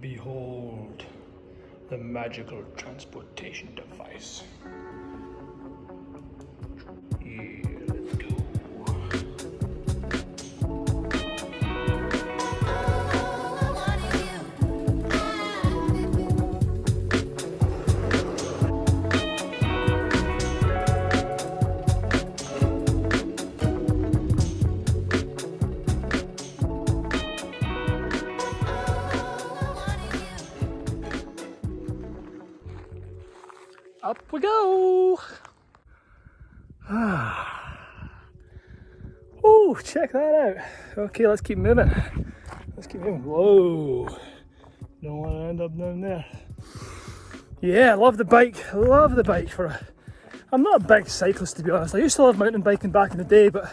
Behold the magical transportation device. Yeah, let's go. Up we go! Oh, check that out. Okay, let's keep moving. Whoa! Don't want to end up down there. Yeah, I love the bike. I'm not a big cyclist, to be honest. I used to love mountain biking back in the day, but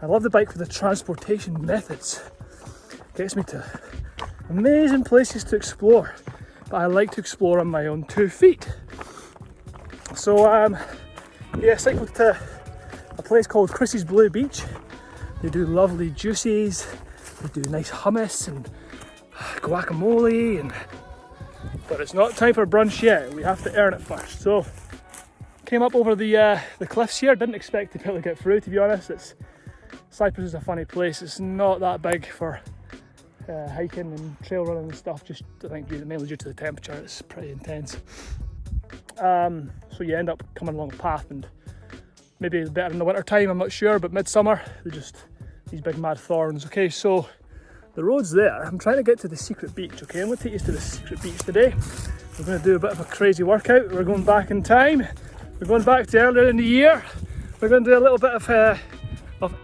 I love the bike for the transportation methods. Gets me to amazing places to explore, but I like to explore on my own 2 feet. So yeah, cycled to a place called Chris's Blue Beach. They do lovely juices, they do nice hummus and guacamole, but it's not time for brunch yet. We have to earn it first. So came up over the cliffs here. Didn't expect to be able to get through, to be honest. Cyprus is a funny place. It's not that big for hiking and trail running and stuff. Just I think mainly due to the temperature. It's pretty intense. So you end up coming along a path, and maybe it's better in the winter time, I'm not sure, but midsummer they're just these big mad thorns. Okay, so the road's there. I'm trying to get to the secret beach. Okay, I'm going to take you to the secret beach today. We're going to do a bit of a crazy workout. We're going back in time. We're going back to earlier in the year. We're going to do a little bit of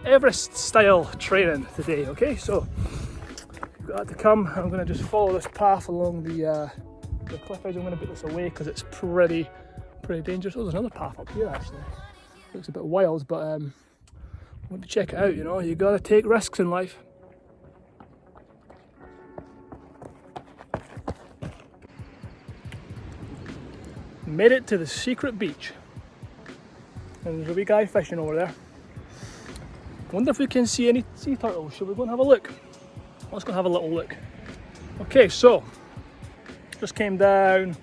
Everest style training today. Okay, so you've got that to come. I'm going to just follow this path along the cliff edge. I'm going to put this away because it's pretty dangerous. Oh, there's another path up here actually. Looks a bit wild, but I want to check it out. You know, you got to take risks in life. Made it to the secret beach, and there's a wee guy fishing over there. Wonder if we can see any sea turtles. Should we go and have a look? Let's go and have a little look. Okay, so just came down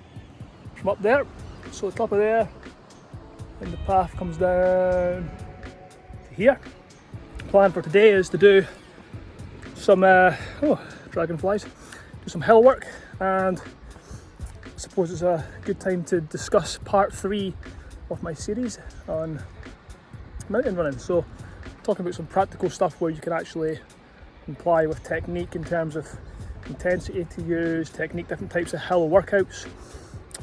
from up there, so the top of there, and the path comes down to here. Plan for today is to do some dragonflies, do some hill work, and I suppose it's a good time to discuss part 3 of my series on mountain running. So talking about some practical stuff where you can actually comply with technique in terms of intensity to use, technique, different types of hill workouts.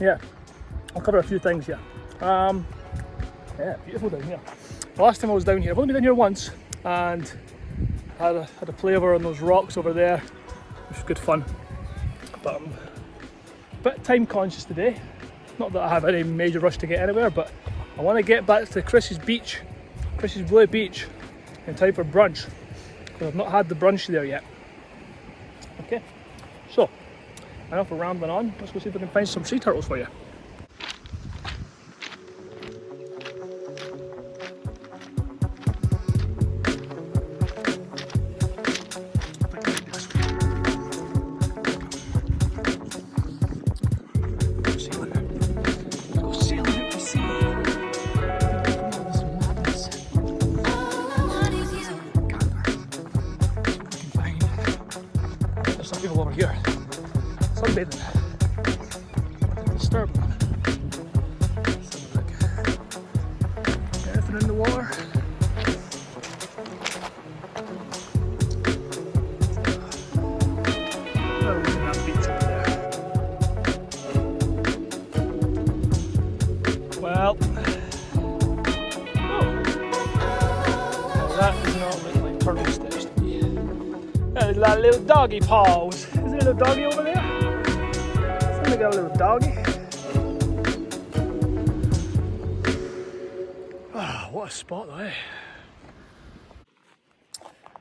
Yeah, I'll cover a few things here. Yeah, beautiful down here. The last time I was down here, I've only been down here once, and had a play over on those rocks over there, which was good fun. But I'm a bit time conscious today. Not that I have any major rush to get anywhere, but I want to get back to Chris's Blue Beach, in time for brunch, because I've not had the brunch there yet. Okay, so enough of rambling on. Let's go see if we can find some sea turtles for you. Over here, sunbathing, disturbing. Anything in the water? Oh, look at that beach over there. Well, that does not look like turtle steps to me. There's like little doggy paws. Is there a little doggy over there? Somebody got a little doggy. Ah, what a spot though, eh?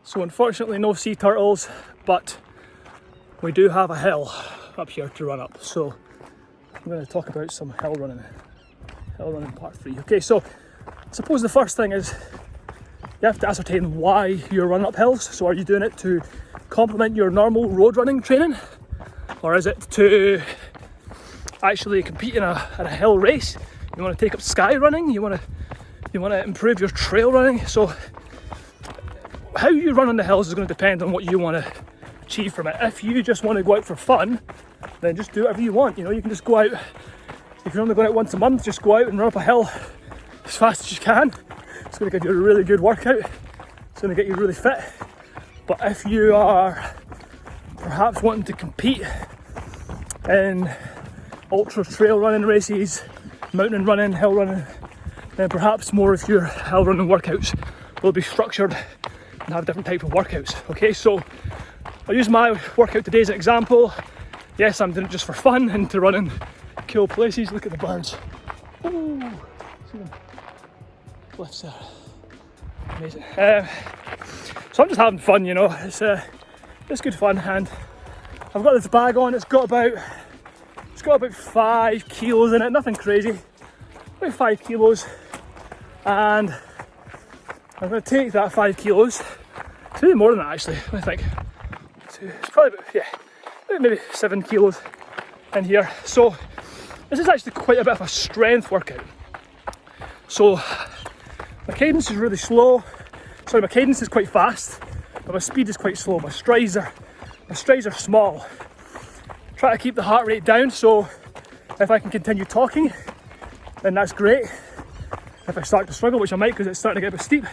So unfortunately no sea turtles, but we do have a hill up here to run up. So I'm going to talk about some hill running part 3. Okay, so I suppose the first thing is you have to ascertain why you're running up hills. So are you doing it to complement your normal road running training, Or is it to actually compete in a hill race? You want to take up sky running? You want to improve your trail running? So how you run on the hills is going to depend on what you want to achieve from it. If you just want to go out for fun, then just do whatever you want. You know, you can just go out. If you're only going out once a month, just go out and run up a hill as fast as you can. It's going to give you a really good workout. It's going to get you really fit. But if you are perhaps wanting to compete in ultra trail running races, mountain running, hill running, then perhaps more of your hill running workouts will be structured and have different type of workouts. Okay, so I'll use my workout today as an example. Yes, I'm doing it just for fun and to run in cool places. Look at the birds. Ooh, see them cliffs there. Amazing. So I'm just having fun, you know. It's good fun, and I've got this bag on. It's got about 5 kilos in it. Nothing crazy. About 5 kilos, and I'm going to take that 5 kilos. It's really more than that actually. Let me think. It's probably about, maybe 7 kilos in here. So this is actually quite a bit of a strength workout. So my cadence is really slow. Sorry, my cadence is quite fast, but my speed is quite slow. My strides are small. Try to keep the heart rate down, so if I can continue talking, then that's great. If I start to struggle, which I might because it's starting to get a bit steep,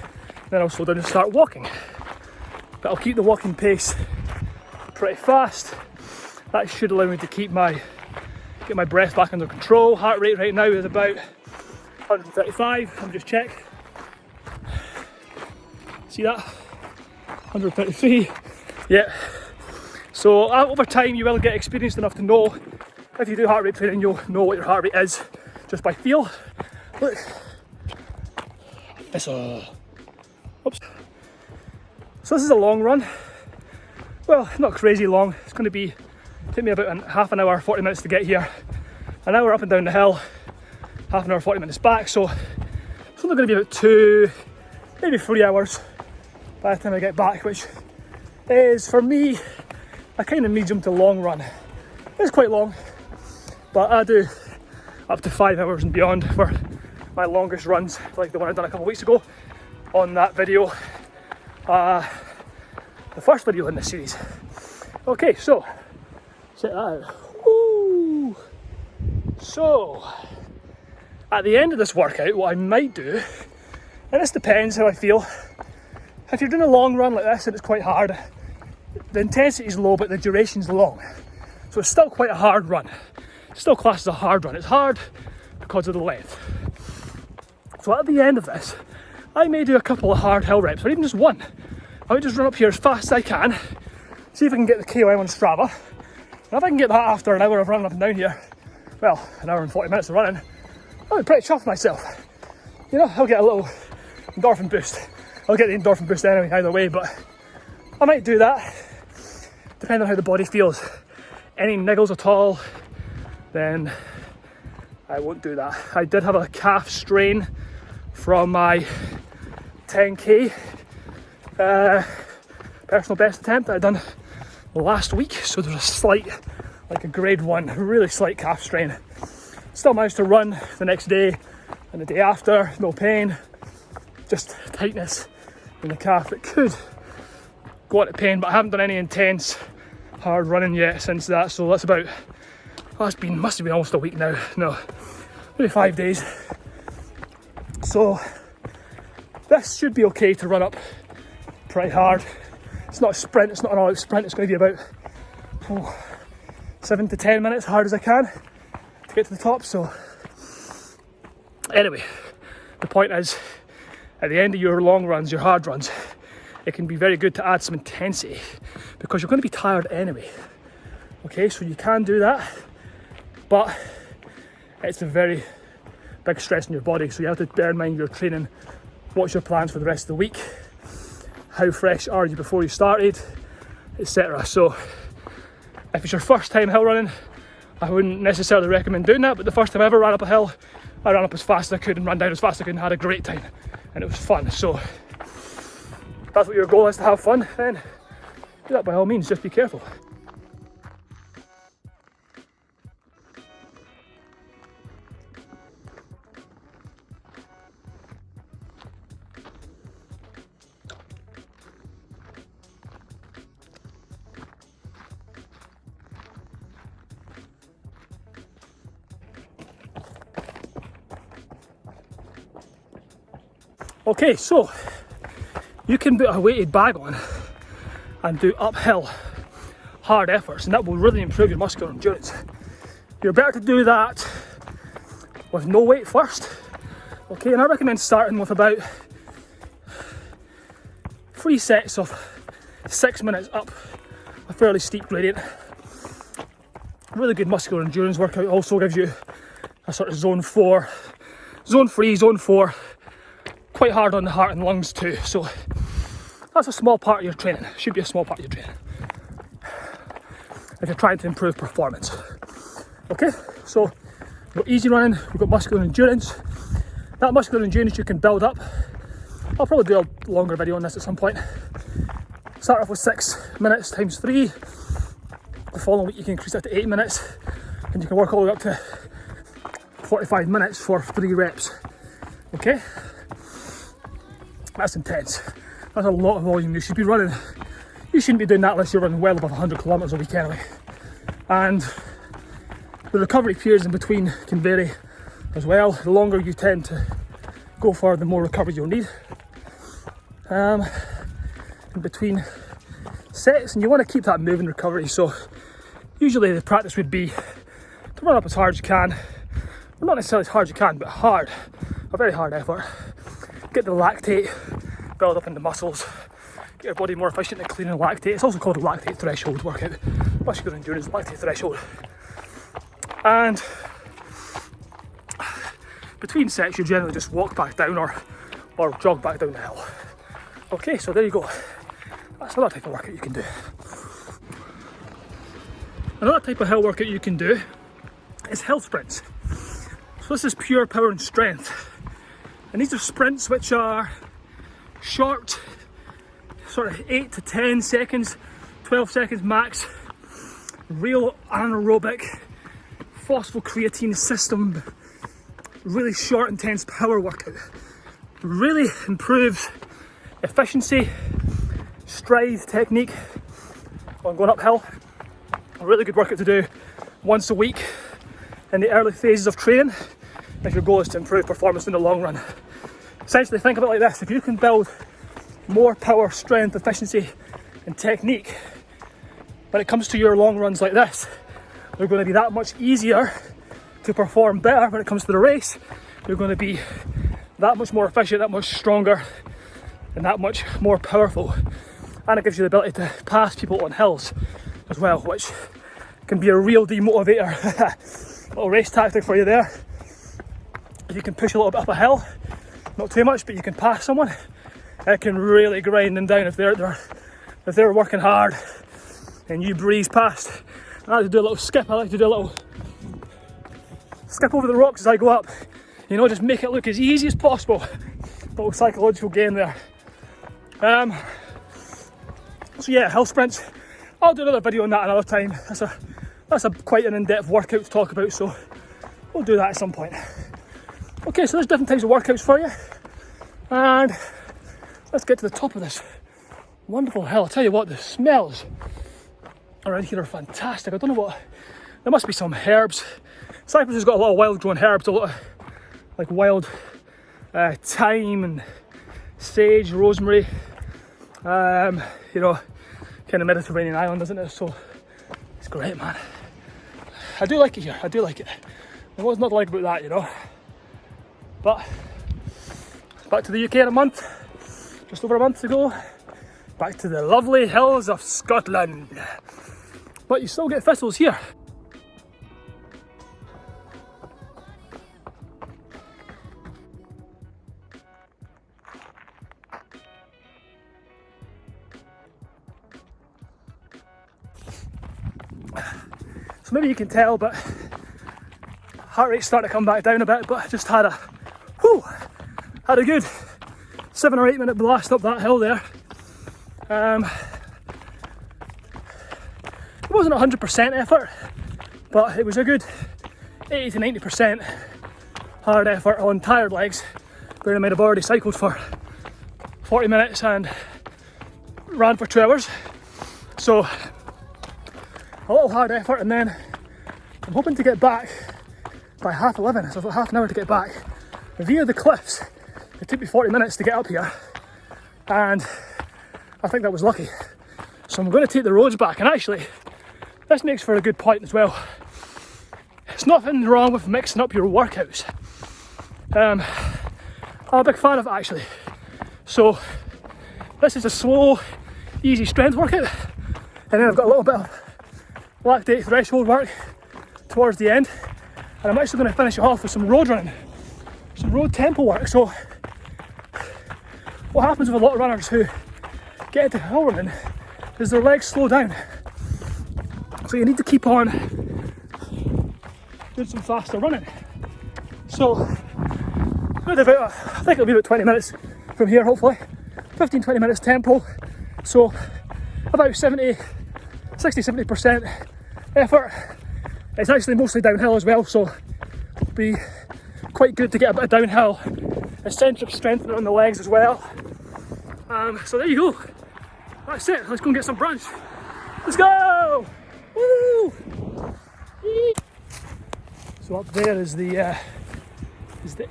then I'll slow down and start walking. But I'll keep the walking pace pretty fast. That should allow me to get my breath back under control. Heart rate right now is about 135. Let me just check. See that? 133. Yeah. So over time you will get experienced enough to know, if you do heart rate training, you'll know what your heart rate is just by feel. Look. Oops. So this is a long run. Well, not crazy long. It's going to take me about half an hour, 40 minutes to get here. An hour up and down the hill, half an hour, 40 minutes back. So it's only going to be about 2, maybe 3 hours by the time I get back, which is, for me, a kind of medium to long run. It's quite long, but I do up to 5 hours and beyond for my longest runs, like the one I done a couple of weeks ago on that video, the first video in this series. Okay, so check that out. Ooh. So at the end of this workout, what I might do, and this depends how I feel. If you're doing a long run like this and it's quite hard, the intensity is low but the duration's long. So it's still quite a hard run. It's still classed as a hard run. It's hard because of the length. So at the end of this, I may do a couple of hard hill reps, or even just one. I might just run up here as fast as I can, see if I can get the KOM on Strava. And if I can get that after an hour of running up and down here, well, an hour and 40 minutes of running, I'll be pretty chuffed myself. You know, I'll get a little endorphin boost. I'll get the endorphin boost anyway, either way, but I might do that, depending on how the body feels. Any niggles at all, then I won't do that. I did have a calf strain from my 10k personal best attempt that I done last week, so there's a slight, like a grade 1, really slight calf strain. Still managed to run the next day and the day after, no pain, just tightness in the calf that could go into pain, but I haven't done any intense hard running yet since that, so that's about, must have been almost a week now, no, maybe 5 days. So this should be okay to run up pretty hard. It's not a sprint, it's not an all-out sprint, it's going to be about 7 to 10 minutes, hard as I can to get to the top. So anyway, the point is, at the end of your long runs, your hard runs, it can be very good to add some intensity because you're going to be tired anyway. Okay, so you can do that, but it's a very big stress in your body, so you have to bear in mind your training. What's your plans for the rest of the week? How fresh are you before you started, etc. So if it's your first time hill running, I wouldn't necessarily recommend doing that, but the first time I ever ran up a hill, I ran up as fast as I could and ran down as fast as I could and had a great time, and it was fun. So if that's what your goal is, to have fun, then do that by all means, just be careful. Okay, so you can put a weighted bag on and do uphill hard efforts, and that will really improve your muscular endurance. You're better to do that with no weight first. Okay, and I recommend starting with about 3 sets of 6 minutes up a fairly steep gradient. Really good muscular endurance workout. Also gives you a sort of zone 4, zone 3, zone 4, quite hard on the heart and lungs too. So that's a small part of your training. Should be a small part of your training if you're trying to improve performance. Okay, so we've got easy running, we've got muscular endurance. That muscular endurance you can build up. I'll probably do a longer video on this at some point. Start off with 6 minutes times 3. The following week you can increase that to 8 minutes, and you can work all the way up to 45 minutes for 3 reps. Okay? That's intense. That's a lot of volume. You should be running. You shouldn't be doing that unless you're running well above 100 kilometers a week anyway. And the recovery periods in between can vary as well. The longer you tend to go for, the more recovery you'll need. In between sets, and you want to keep that moving recovery. So usually the practice would be to run up as hard as you can. Well, not necessarily as hard as you can, but hard. A very hard effort. Get the lactate build up in the muscles. Get your body more efficient at clearing lactate. It's also called a lactate threshold workout. Muscular endurance lactate threshold. And between sets you generally just walk back down or jog back down the hill. Okay, so there you go. That's another type of workout you can do. Another type of hill workout you can do is hill sprints. So this is pure power and strength. And these are sprints which are short, sort of 8 to 10 seconds, 12 seconds max. Real anaerobic, phosphocreatine system, really short, intense power workout. Really improves efficiency, stride, technique on going uphill. A really good workout to do once a week in the early phases of training if your goal is to improve performance in the long run. Essentially, think of it like this: if you can build more power, strength, efficiency and technique when it comes to your long runs like this, they're going to be that much easier to perform better when it comes to the race. You're going to be that much more efficient, that much stronger and that much more powerful. And it gives you the ability to pass people on hills as well, which can be a real demotivator. Little race tactic for you there. If you can push a little bit up a hill, not too much, but you can pass someone, it can really grind them down if they're working hard and you breeze past. I like to do a little skip. I like to do a little skip over the rocks as I go up. You know, just make it look as easy as possible. Little psychological game there. So yeah, hill sprints. I'll do another video on that another time. That's a quite an in-depth workout to talk about, so we'll do that at some point. Okay, so there's different types of workouts for you, and let's get to the top of this wonderful hill. I'll tell you what, the smells around here are fantastic. I don't know what, there must be some herbs. Cyprus has got a lot of wild grown herbs, a lot of like wild thyme and sage, rosemary, you know, kind of Mediterranean island, isn't it? So it's great, man. I do like it here, I do like it. And what's not to like about that, you know? But back to the UK in a month, just over a month ago, back to the lovely hills of Scotland. But you still get thistles here. So maybe you can tell, but heart rate's starting to come back down a bit, but I just had a good 7 or 8 minute blast up that hill there. It wasn't 100% effort, but it was a good 80 to 90% hard effort on tired legs. Bearing in mind I've already cycled for 40 minutes and ran for 2 hours. So a little hard effort, and then I'm hoping to get back by 11:30, so I've got half an hour to get back via the cliffs It took me 40 minutes to get up here, and I think that was lucky. So I'm going to take the roads back, and actually this makes for a good point as well. There's nothing wrong with mixing up your workouts. I'm a big fan of it actually. So this is a slow, easy strength workout, and then I've got a little bit of lactate threshold work towards the end, and I'm actually going to finish it off with some road running, some road tempo work. So what happens with a lot of runners who get into hill running is their legs slow down. So you need to keep on doing some faster running. So I think it'll be about 20 minutes from here, hopefully. 15-20 minutes tempo. So about 60-70% effort. It's actually mostly downhill as well, so it'll be quite good to get a bit of downhill eccentric strengthening on the legs as well. So there you go. That's it. Let's go and get some brunch. Let's go! Woo! So up there is the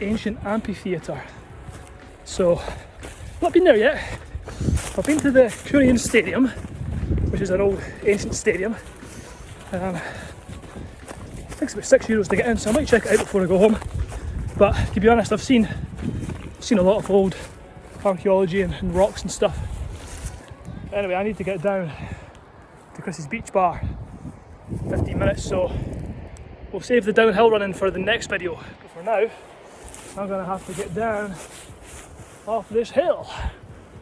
ancient amphitheatre. So not been there yet. I've been to the Korean Stadium, which is an old ancient stadium. I think it's about €6 to get in, so I might check it out before I go home. But to be honest, I've seen a lot of old archaeology and rocks and stuff. Anyway, I need to get down to Chris's beach bar. 15 minutes, so we'll save the downhill running for the next video. But for now, I'm going to have to get down off this hill.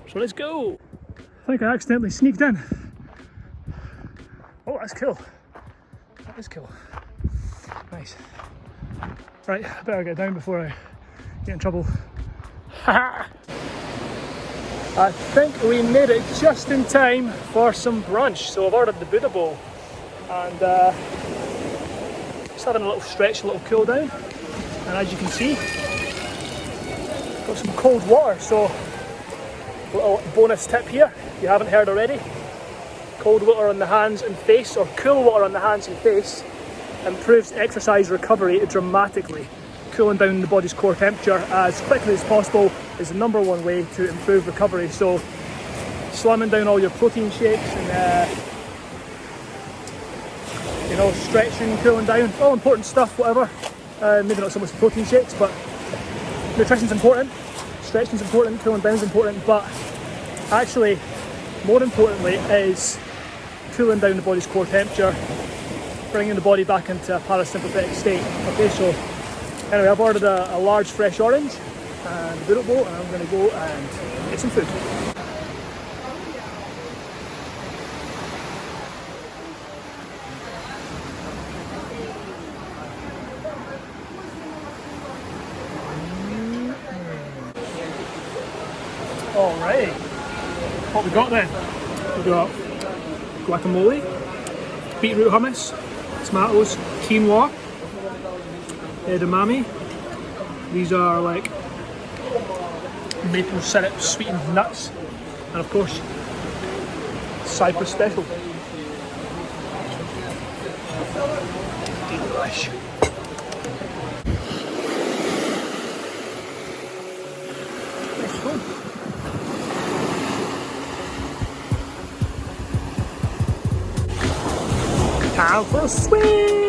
So let's go. I think I accidentally sneaked in. Oh, that's cool. That is cool. Nice. Right, I better get down before I get in trouble. I think we made it just in time for some brunch. So I've ordered the Buddha bowl and just having a little stretch, a little cool down. And as you can see, got some cold water. So a little bonus tip here, if you haven't heard already. Cold water on the hands and face, or cool water on the hands and face, improves exercise recovery dramatically. Cooling down the body's core temperature as quickly as possible is the number one way to improve recovery. So slamming down all your protein shakes and stretching, cooling down, all important stuff, whatever. Maybe not so much protein shakes, but nutrition's important, stretching's important, cooling down's important, but actually more importantly is cooling down the body's core temperature, bringing the body back into a parasympathetic state. Okay, so anyway, I've ordered a large fresh orange and a Buddha bowl, and I'm going to go and get some food. Alright, what we got then? We got guacamole, beetroot hummus, tomatoes, quinoa, edamame. These are like maple syrup sweetened nuts, and of course Cyprus special. Delish. Let's go. Time for a swim!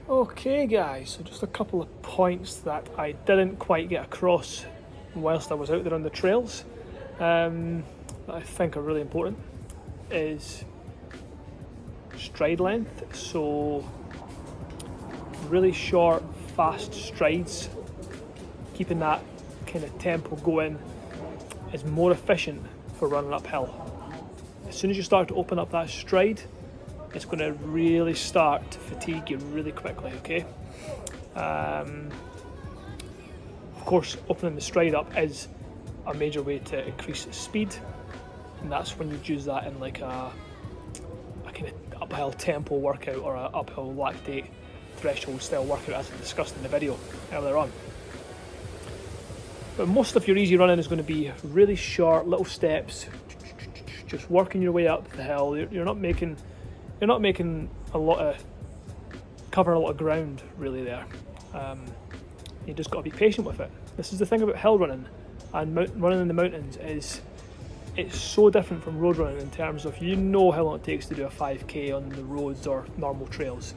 Okay guys, so just a couple of points that I didn't quite get across whilst I was out there on the trails that I think are really important is stride length. So really short, fast strides, keeping that kind of tempo going is more efficient for running uphill. As soon as you start to open up that stride, it's going to really start to fatigue you really quickly, okay? Of course, opening the stride up is a major way to increase speed, and that's when you use that in like a kind of uphill tempo workout or an uphill lactate threshold style workout as I discussed in the video earlier on. But most of your easy running is going to be really short little steps, just working your way up the hill. You're not making a lot of covering a lot of ground really there. You just got to be patient with it. This is the thing about hill running and running in the mountains, is it's so different from road running in terms of, you know how long it takes to do a 5k on the roads or normal trails.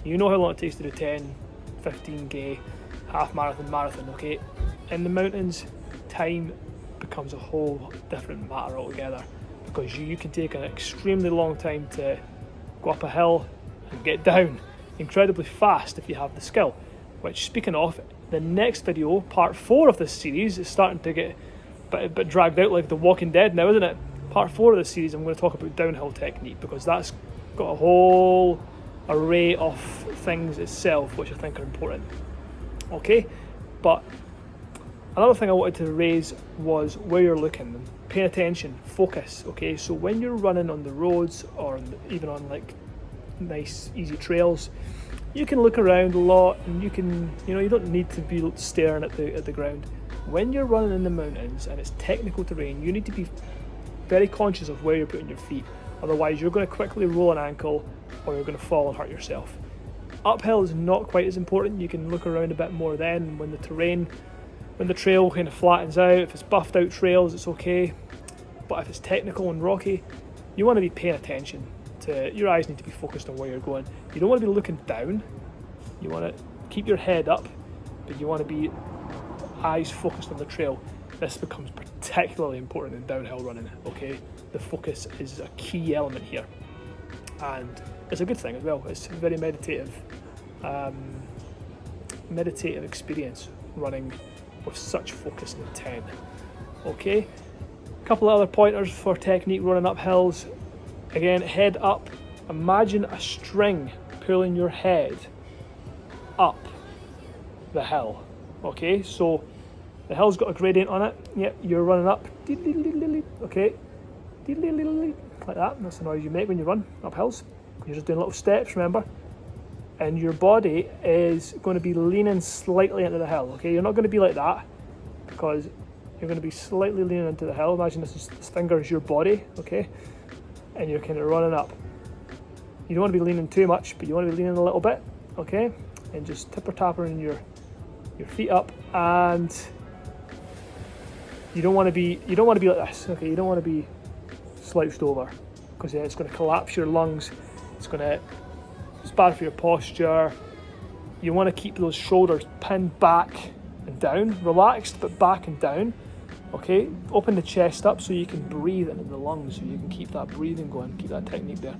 You know how long it takes to do 10, 15k, half marathon, okay? In the mountains, time becomes a whole different matter altogether, because you can take an extremely long time to go up a hill and get down incredibly fast if you have the skill. Which, speaking of, the next video, part 4 of this series, is starting to get a bit dragged out like The Walking Dead now, isn't it? Part 4 of this series, I'm going to talk about downhill technique, because that's got a whole array of things itself which I think are important. Okay, but another thing I wanted to raise was where you're looking, paying attention, focus. Okay, so when you're running on the roads or even on like nice easy trails, you can look around a lot, and you don't need to be staring at the ground. When you're running in the mountains and it's technical terrain, you need to be very conscious of where you're putting your feet. Otherwise, you're going to quickly roll an ankle, or you're going to fall and hurt yourself. Uphill is not quite as important. You can look around a bit more then when the trail kind of flattens out. If it's buffed out trails, it's okay. But if it's technical and rocky, you want to be paying attention. Your eyes need to be focused on where you're going. You don't want to be looking down. You want to keep your head up, but you want to be eyes focused on the trail. This becomes particularly important in downhill running, okay? The focus is a key element here, and it's a good thing as well. It's a very meditative experience running with such focus and intent. Okay, a couple of other pointers for technique running up hills. Again, head up. Imagine a string pulling your head up the hill. Okay, so the hill's got a gradient on it. Yep, you're running up. Okay, like that. That's the noise you make when you run up hills. You're just doing little steps, remember? And your body is going to be leaning slightly into the hill. Okay, you're not going to be like that, because you're going to be slightly leaning into the hill. Imagine this finger is your body, okay? And you're kind of running up. You don't want to be leaning too much, but you want to be leaning a little bit, okay? And just tipper-tappering your feet up, and you don't want to be like this, okay? You don't want to be slouched over, because then it's going to collapse your lungs. It's bad for your posture. You want to keep those shoulders pinned back and down, relaxed but back and down. Okay, open the chest up so you can breathe into the lungs, so you can keep that breathing going, keep that technique there.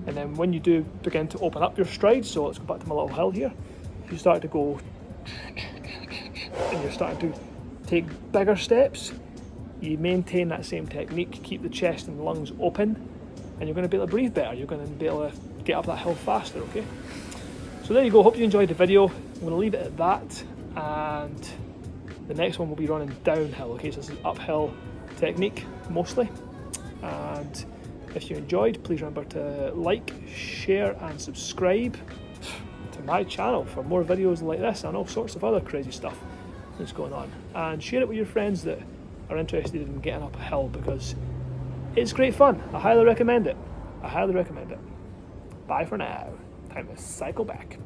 And then when you do begin to open up your stride, so let's go back to my little hill here, you start to go and you're starting to take bigger steps, you maintain that same technique, keep the chest and lungs open, and you're going to be able to breathe better, you're going to be able to get up that hill faster, okay? So there you go, hope you enjoyed the video. I'm going to leave it at that, and the next one will be running downhill, okay? So this is uphill technique, mostly. And if you enjoyed, please remember to like, share and subscribe to my channel for more videos like this and all sorts of other crazy stuff that's going on. And share it with your friends that are interested in getting up a hill, because it's great fun. I highly recommend it. Bye for now. Time to cycle back.